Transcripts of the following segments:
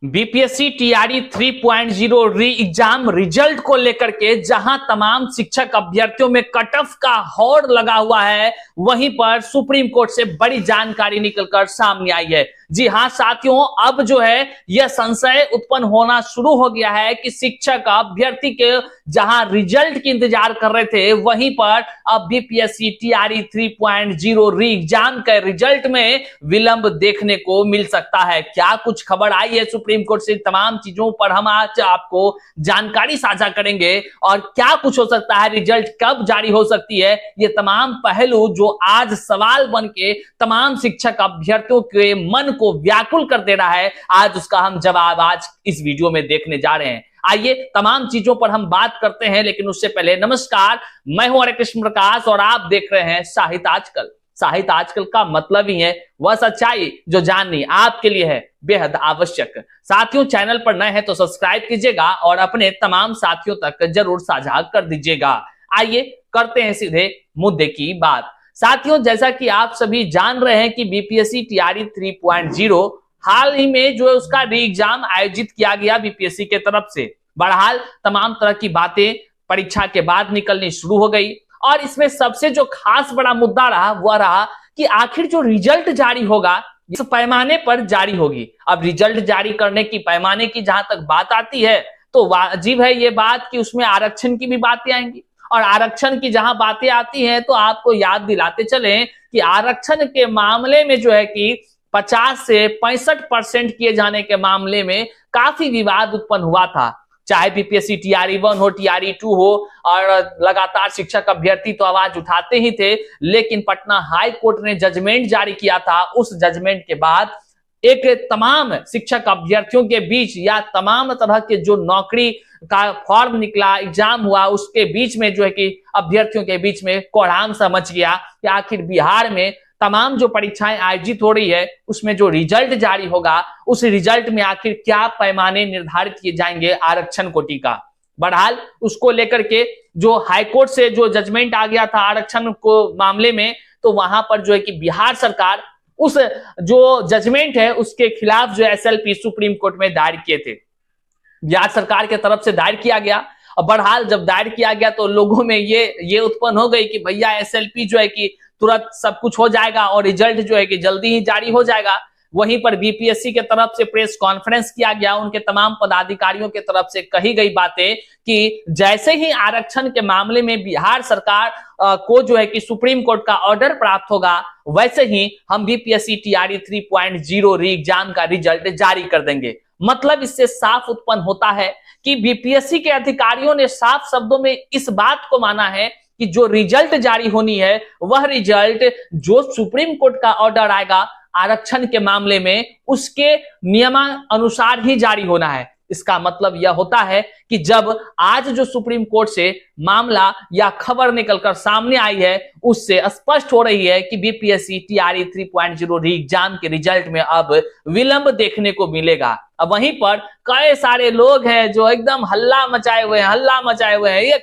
BPSC TRE 3.0 री exam result को लेकर के जहां तमाम शिक्षक अभ्यर्थियों में कट ऑफ का होड़ लगा हुआ है, वहीं पर सुप्रीम कोर्ट से बड़ी जानकारी निकलकर सामने आई है। जी हां साथियों, अब जो है यह संशय उत्पन्न होना शुरू हो गया है कि शिक्षक अभ्यर्थी के जहां रिजल्ट की इंतजार कर रहे थे, वहीं पर अब बीपीएससी टीआरई 3.0 री एग्जाम के रिजल्ट में विलंब देखने को मिल सकता है। क्या कुछ खबर आई है सुप्रीम कोर्ट से, तमाम चीजों पर हम आज आपको जानकारी साझा करेंगे और क्या कुछ हो सकता है, रिजल्ट कब जारी हो सकती है, ये तमाम पहलू जो आज सवाल बन के तमाम शिक्षक अभ्यर्थियों के मन को व्याकुल कर दे रहा है, आज उसका हम जवाब आज इस वीडियो में देखने जा रहे हैं। आइए तमाम चीजों पर हम बात करते हैं, लेकिन उससे पहले नमस्कार, मैं हूं हरे कृष्ण प्रकाश और आप देख रहे हैं साहित्य आजकल। साहित्य आजकल का मतलब ही है वह सच्चाई जो जाननी आपके लिए है बेहद आवश्यक। साथियों, चैनल पर नए हैं तो सब्सक्राइब कीजिएगा और अपने तमाम साथियों तक जरूर साझा कर दीजिएगा। आइए करते हैं सीधे मुद्दे की बात। साथियों, जैसा कि आप सभी जान रहे हैं कि बीपीएससी टीआरई 3.0 हाल ही में जो है उसका री एग्जाम आयोजित किया गया बीपीएससी के तरफ से। बहरहाल तमाम तरह की बातें परीक्षा के बाद निकलनी शुरू हो गई और इसमें सबसे जो खास बड़ा मुद्दा रहा वह रहा कि आखिर जो रिजल्ट जारी होगा इस पैमाने पर जारी होगी। अब रिजल्ट जारी करने की पैमाने की जहां तक बात आती है तो वाजिब है ये बात कि उसमें आरक्षण की भी बातें आएंगी, और आरक्षण की जहां बातें आती हैं तो आपको याद दिलाते चलें कि आरक्षण के मामले में जो है कि 50 से 65% किए जाने के मामले में काफी विवाद उत्पन्न हुआ था। चाहे बीपीएससी टीआरई 1 हो, टीआरई 2 हो, और लगातार शिक्षक अभ्यर्थी तो आवाज उठाते ही थे, लेकिन पटना हाई कोर्ट ने जजमेंट जारी किया था। उस जजमेंट के बाद एक तमाम शिक्षक अभ्यर्थियों के बीच या तमाम तरह के जो नौकरी का फॉर्म निकला, एग्जाम हुआ, उसके बीच में जो है कि अभ्यर्थियों के बीच में कोहराम सा मच गया कि आखिर बिहार में तमाम जो परीक्षाएं आयोजित हो रही है उसमें जो रिजल्ट जारी होगा उस रिजल्ट में आखिर क्या पैमाने निर्धारित किए जाएंगे आरक्षण कोटि का। बहरहाल उसको लेकर के जो हाईकोर्ट से जो जजमेंट आ गया था आरक्षण को मामले में, तो वहां पर जो है कि बिहार सरकार उस जो जजमेंट है उसके खिलाफ जो एसएलपी सुप्रीम कोर्ट में दायर किए थे। बिहार सरकार के तरफ से दायर किया गया और बहरहाल जब दायर किया गया तो लोगों में ये उत्पन्न हो गई कि भैया एसएलपी जो है कि तुरंत सब कुछ हो जाएगा और रिजल्ट जो है कि जल्दी ही जारी हो जाएगा। वहीं पर बीपीएससी के तरफ से प्रेस कॉन्फ्रेंस किया गया, उनके तमाम पदाधिकारियों के तरफ से कही गई बातें कि जैसे ही आरक्षण के मामले में बिहार सरकार को जो है कि सुप्रीम कोर्ट का ऑर्डर प्राप्त होगा, वैसे ही हम बीपीएससी टीआरई 3.0 री एग्जाम का रिजल्ट जारी कर देंगे। मतलब इससे साफ उत्पन्न होता है कि बीपीएससी के अधिकारियों ने साफ शब्दों में इस बात को माना है कि जो रिजल्ट जारी होनी है वह रिजल्ट जो सुप्रीम कोर्ट का ऑर्डर आएगा आरक्षण के मामले में उसके नियमानुसार ही जारी होना है। इसका मतलब यह होता है कि जब आज जो सुप्रीम कोर्ट से मामला या खबर निकलकर सामने आई है उससे स्पष्ट हो रही है कि बीपीएससी टीआरई 3.0 री एग्जाम के रिजल्ट में अब विलंब देखने को मिलेगा। अब वहीं पर कई सारे लोग हैं जो एकदम हल्ला मचाए हुए हैं, ये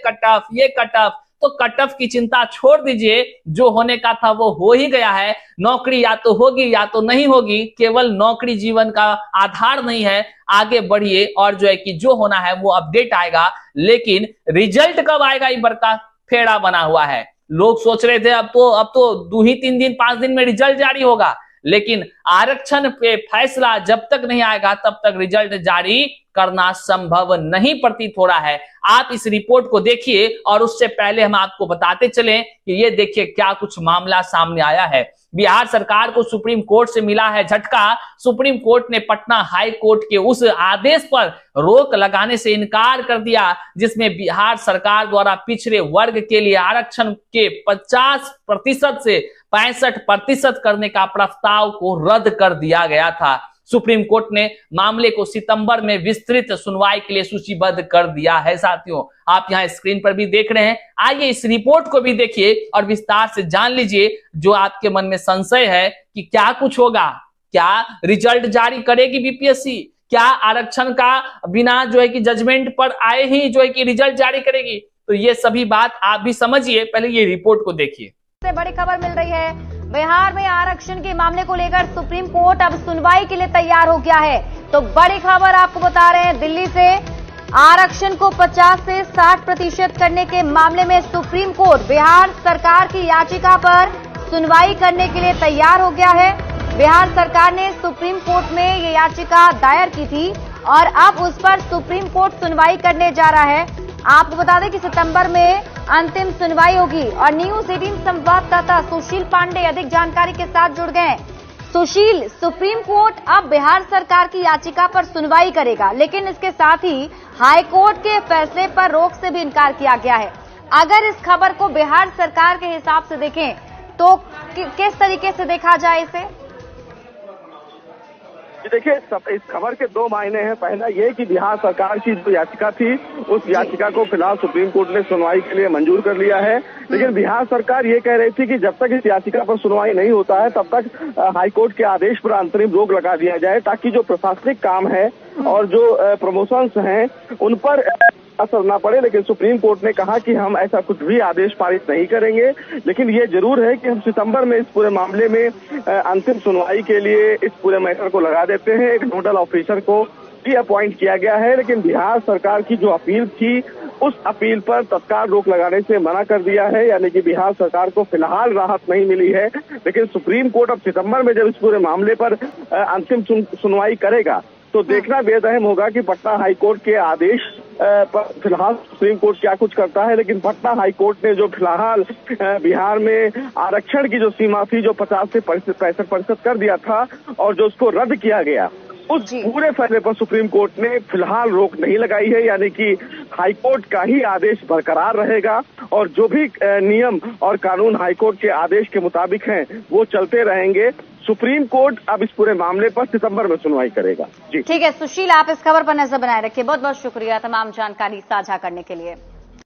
कट ऑफ। तो कट ऑफ की चिंता छोड़ दीजिए, जो होने का था वो हो ही गया है। नौकरी या तो होगी या तो नहीं होगी, केवल नौकरी जीवन का आधार नहीं है। आगे बढ़िए और जो है कि जो होना है वो अपडेट आएगा, लेकिन रिजल्ट कब आएगा ये बड़का फेड़ा बना हुआ है। लोग सोच रहे थे अब तो 2-3 दिन 5 दिन में रिजल्ट जारी होगा, लेकिन आरक्षण पे फैसला जब तक नहीं आएगा तब तक रिजल्ट जारी करना संभव नहीं प्रतीत हो रहा है। आप इस रिपोर्ट को देखिए और उससे पहले हम आपको बताते चलें कि ये देखिए क्या कुछ मामला सामने आया है। बिहार सरकार को सुप्रीम कोर्ट से मिला है झटका। सुप्रीम कोर्ट ने पटना हाई कोर्ट के उस आदेश पर रोक लगाने से इनकार कर दिया जिसमें बिहार सरकार द्वारा पिछड़े वर्ग के लिए आरक्षण के 50% से 65% करने का प्रस्ताव को रद्द कर दिया गया था। सुप्रीम कोर्ट ने मामले को सितंबर में विस्तृत सुनवाई के लिए सूचीबद्ध कर दिया है। साथियों, आप यहां स्क्रीन पर भी देख रहे हैं। आइए इस रिपोर्ट को भी देखिए और विस्तार से जान लीजिए जो आपके मन में संशय है कि क्या कुछ होगा, क्या रिजल्ट जारी करेगी बीपीएससी, क्या आरक्षण का बिना जो है कि जजमेंट पर आए ही जो है कि रिजल्ट जारी करेगी। तो ये सभी बात आप भी समझिए, पहले ये रिपोर्ट को देखिए। से बड़ी खबर मिल रही है बिहार में आरक्षण के मामले को लेकर सुप्रीम कोर्ट अब सुनवाई के लिए तैयार हो गया है। तो बड़ी खबर आपको बता रहे हैं, दिल्ली से आरक्षण को 50 से 60% करने के मामले में सुप्रीम कोर्ट बिहार सरकार की याचिका पर सुनवाई करने के लिए तैयार हो गया है। बिहार सरकार ने सुप्रीम कोर्ट में ये याचिका दायर की थी और अब उस पर सुप्रीम कोर्ट सुनवाई करने जा रहा है। आपको बता दें कि सितंबर में अंतिम सुनवाई होगी और न्यूज 18 संवाददाता सुशील पांडे अधिक जानकारी के साथ जुड़ गए हैं। सुशील, सुप्रीम कोर्ट अब बिहार सरकार की याचिका पर सुनवाई करेगा, लेकिन इसके साथ ही हाई कोर्ट के फैसले पर रोक से भी इनकार किया गया है। अगर इस खबर को बिहार सरकार के हिसाब से देखें तो किस तरीके से देखा जाए इसे? देखिए, इस खबर के दो मायने हैं। पहला ये कि बिहार सरकार की जो याचिका थी उस याचिका को फिलहाल सुप्रीम कोर्ट ने सुनवाई के लिए मंजूर कर लिया है, लेकिन बिहार सरकार ये कह रही थी कि जब तक इस याचिका पर सुनवाई नहीं होता है तब तक हाईकोर्ट के आदेश पर अंतरिम रोक लगा दिया जाए, ताकि जो प्रशासनिक काम है और जो प्रमोशंस हैं उन पर असर न पड़े। लेकिन सुप्रीम कोर्ट ने कहा कि हम ऐसा कुछ भी आदेश पारित नहीं करेंगे, लेकिन ये जरूर है कि हम सितंबर में इस पूरे मामले में अंतिम सुनवाई के लिए इस पूरे मैटर को लगा देते हैं। एक नोडल ऑफिसर को भी अपॉइंट किया गया है, लेकिन बिहार सरकार की जो अपील थी उस अपील पर तत्काल रोक लगाने से मना कर दिया है, यानी कि बिहार सरकार को फिलहाल राहत नहीं मिली है। लेकिन सुप्रीम कोर्ट अब सितंबर में जब इस पूरे मामले पर अंतिम सुनवाई करेगा तो देखना बेहद अहम होगा कि पटना हाईकोर्ट के आदेश पर फिलहाल सुप्रीम कोर्ट क्या कुछ करता है। लेकिन पटना हाईकोर्ट ने जो फिलहाल बिहार में आरक्षण की जो सीमा थी जो 50 से 65% कर दिया था और जो उसको रद्द किया गया, उस पूरे फैसले पर सुप्रीम कोर्ट ने फिलहाल रोक नहीं लगाई है, यानी कि हाईकोर्ट का ही आदेश बरकरार रहेगा और जो भी नियम और कानून हाईकोर्ट के आदेश के मुताबिक हैं वो चलते रहेंगे। सुप्रीम कोर्ट अब इस पूरे मामले पर सितंबर में सुनवाई करेगा। जी ठीक है सुशील, आप इस खबर पर नजर बनाए रखिए। बहुत बहुत शुक्रिया तमाम जानकारी साझा करने के लिए।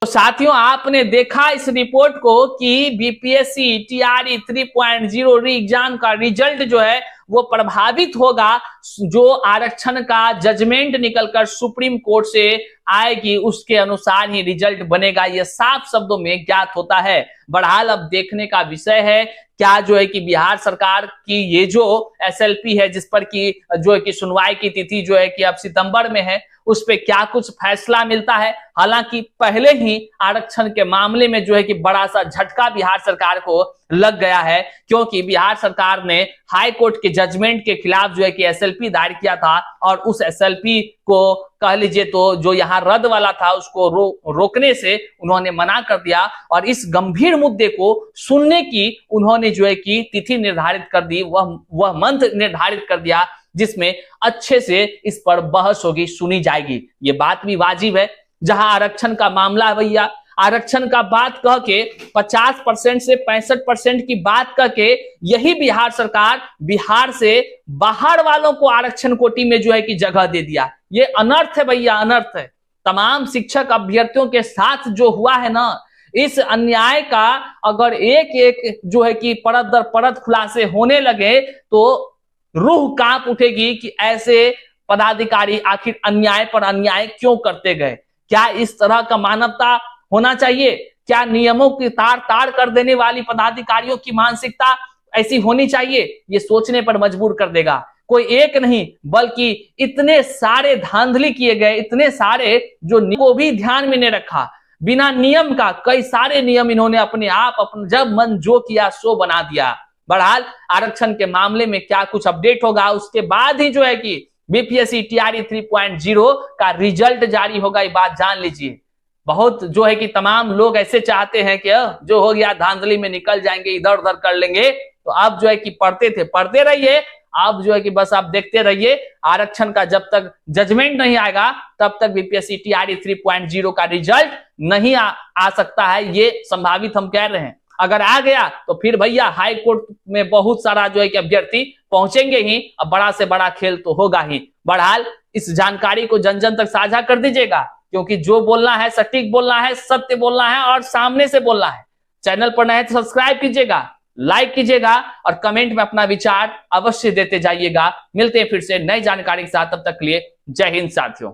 तो साथियों, आपने देखा इस रिपोर्ट को कि बीपीएससी टीआरई 3.0 री एग्जाम का रिजल्ट जो है वो प्रभावित होगा। जो आरक्षण का जजमेंट निकलकर सुप्रीम कोर्ट से आएगी उसके अनुसार ही रिजल्ट बनेगा, ये साफ शब्दों में ज्ञात होता है। बहरहाल अब देखने का विषय है क्या जो है कि बिहार सरकार की ये जो एसएलपी है जिस पर की जो है कि सुनवाई की तिथि जो है कि अब सितंबर में है, उस पे क्या कुछ फैसला मिलता है। हालांकि पहले ही आरक्षण के मामले में जो है कि बड़ा सा झटका बिहार सरकार को लग गया है, क्योंकि बिहार सरकार ने हाई कोर्ट के जजमेंट के खिलाफ जो है कि एसएलपी दायर किया था और उस एसएलपी को कह लीजिए तो जो यहाँ रद्द वाला था उसको रोकने से उन्होंने मना कर दिया और इस गंभीर मुद्दे को सुनने की उन्होंने जो है कि तिथि निर्धारित कर दी, वह मंथ निर्धारित कर दिया जिसमें अच्छे से इस पर बहस होगी, सुनी जाएगी। ये बात भी वाजिब है। जहां आरक्षण का मामला है भैया, आरक्षण का बात कह के 50% से 65% की बात कह के यही बिहार सरकार बिहार से बाहर वालों को आरक्षण कोटि में जो है कि जगह दे दिया। ये अनर्थ है भैया, अनर्थ है। तमाम शिक्षक अभ्यर्थियों के साथ जो हुआ है ना, इस अन्याय का अगर एक एक जो है कि परत दर परत खुलासे होने लगे तो रूह कांप उठेगी कि ऐसे पदाधिकारी आखिर अन्याय पर अन्याय क्यों करते गए। क्या इस तरह का मानवता होना चाहिए? क्या नियमों की तार तार कर देने वाली पदाधिकारियों की मानसिकता ऐसी होनी चाहिए? ये सोचने पर मजबूर कर देगा। कोई एक नहीं बल्कि इतने सारे धांधली किए गए, इतने सारे जो को भी ध्यान में नहीं रखा, बिना नियम का कई सारे नियम इन्होंने अपने आप जब मन जो किया सो बना दिया। बहरहाल आरक्षण के मामले में क्या कुछ अपडेट होगा उसके बाद ही जो है कि बीपीएससी टीआरई 3.0 का रिजल्ट जारी होगा, ये बात जान लीजिए। बहुत जो है कि तमाम लोग ऐसे चाहते हैं कि जो हो गया धांधली में निकल जाएंगे, इधर उधर कर लेंगे। तो अब जो है कि पढ़ते रहिए, अब जो है कि बस आप देखते रहिए। आरक्षण का जब तक जजमेंट नहीं आएगा तब तक बीपीएससी टीआरई 3.0 का रिजल्ट नहीं आ सकता है, ये संभावित हम कह रहे हैं। अगर आ गया तो फिर भैया हाई कोर्ट में बहुत सारा जो है कि अभ्यर्थी पहुंचेंगे ही, अब बड़ा से बड़ा खेल तो होगा ही। बहरहाल इस जानकारी को जन जन तक साझा कर दीजिएगा, क्योंकि जो बोलना है सटीक बोलना है, सत्य बोलना है और सामने से बोलना है। चैनल पर नए तो सब्सक्राइब कीजिएगा, लाइक कीजिएगा और कमेंट में अपना विचार अवश्य देते जाइएगा। मिलते हैं फिर से नई जानकारी के साथ, तब तक के लिए जय हिंद साथियों।